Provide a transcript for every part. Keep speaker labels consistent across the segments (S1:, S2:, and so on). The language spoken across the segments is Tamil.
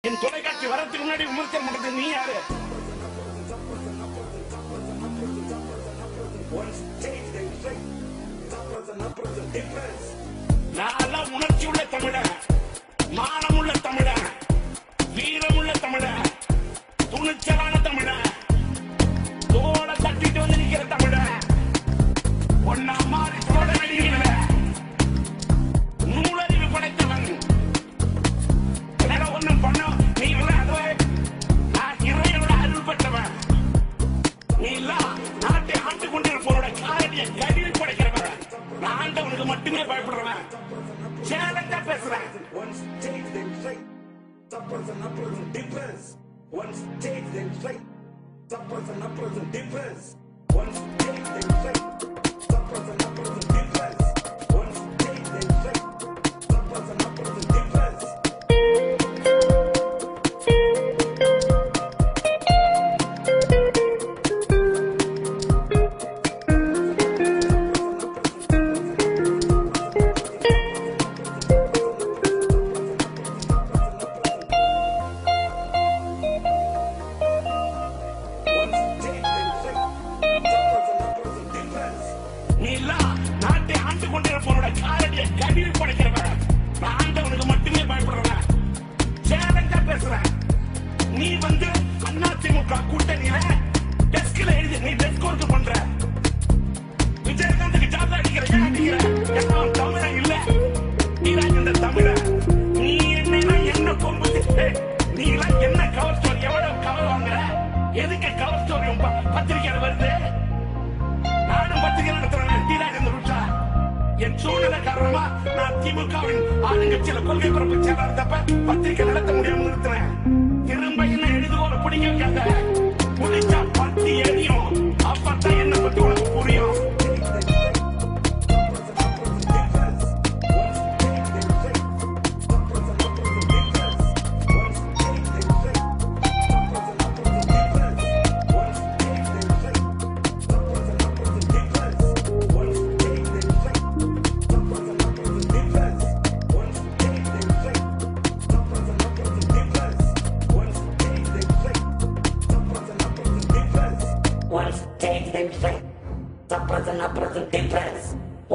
S1: என் தொலைக்காட்சி வரதுக்கு முன்னாடி விமர்சனம் பண்றது நீ யாரு? நான் உணர்ச்சி உள்ள தமிழன், மானம் உள்ள தமிழன், வீரம் உள்ள தமிழன், துணிச்சலான தமிழன், தோட தட்டிட்டு வந்து நிக்கிற தமிழன். ஒன்னா மாறி தோட நடிகல நூலறிவு படைத்தவன். ஒன்னும் பண்ண நீ நான் இறைவனோட அருள் பெற்றவன். நீ எல்லாம் நாட்டை ஆண்டு கொண்டிருப்பவரோட காரணியை கடிவில் படைக்கிறவன். நான் ஆண்டவனுக்கு மட்டுமே பயப்படுறவன். சேலஞ்சா பேசுறேன். நாட்டை ஆண்டு கொண்டிருப்பவரோட காரணியை கடிவில் படைக்கிறவன். நான் ஆண்டவனுக்கு மட்டுமே பயப்படுறவன். சேலஞ்சா பேசுறேன். நீ அதிமுக கூட்டணியில டெஸ்க்ல எழுதி நீ டெஸ்க் ஒர்க் பண்ற. விஜயகாந்துக்கு ஜாப் அடிக்கிற எல்லாம் தமிழன் இல்ல. நீராஜந்த தமிழன். நீ என்ன கொம்பு? நீ எல்லாம் என்ன கவர் ஸ்டோரி? எவ்வளவு கவர் வாங்குற? எதுக்கு கவர் ஸ்டோரி பத்திரிகையில வருது? நானும் பத்திரிகை நடத்துறேன். நீராஜந்த ருஷா என் சூழ்நிலை காரணமா நான் திமுகவின் ஆளுங்கட்சியில கொள்கை பரப்பு செயலாளர் இருந்தப்ப பத்திரிகை நடத்த முடியாம நிறுத்துறேன். திரும்ப என்ன எழுதுகோல பிடிக்க வைக்காத. முடிச்சா பத்தி எரியும். அப்பத்தான் என்ன பத்தி உனக்கு புரியும்.
S2: Once take them straight, the difference.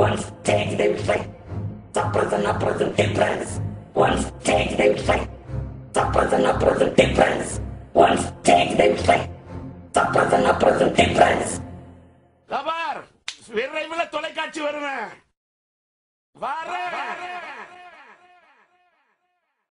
S2: Once take them straight, the difference. Once take them straight, the difference. Once take them straight, the difference.
S1: விரைவில் தொலைக்காட்சி வருவேன்.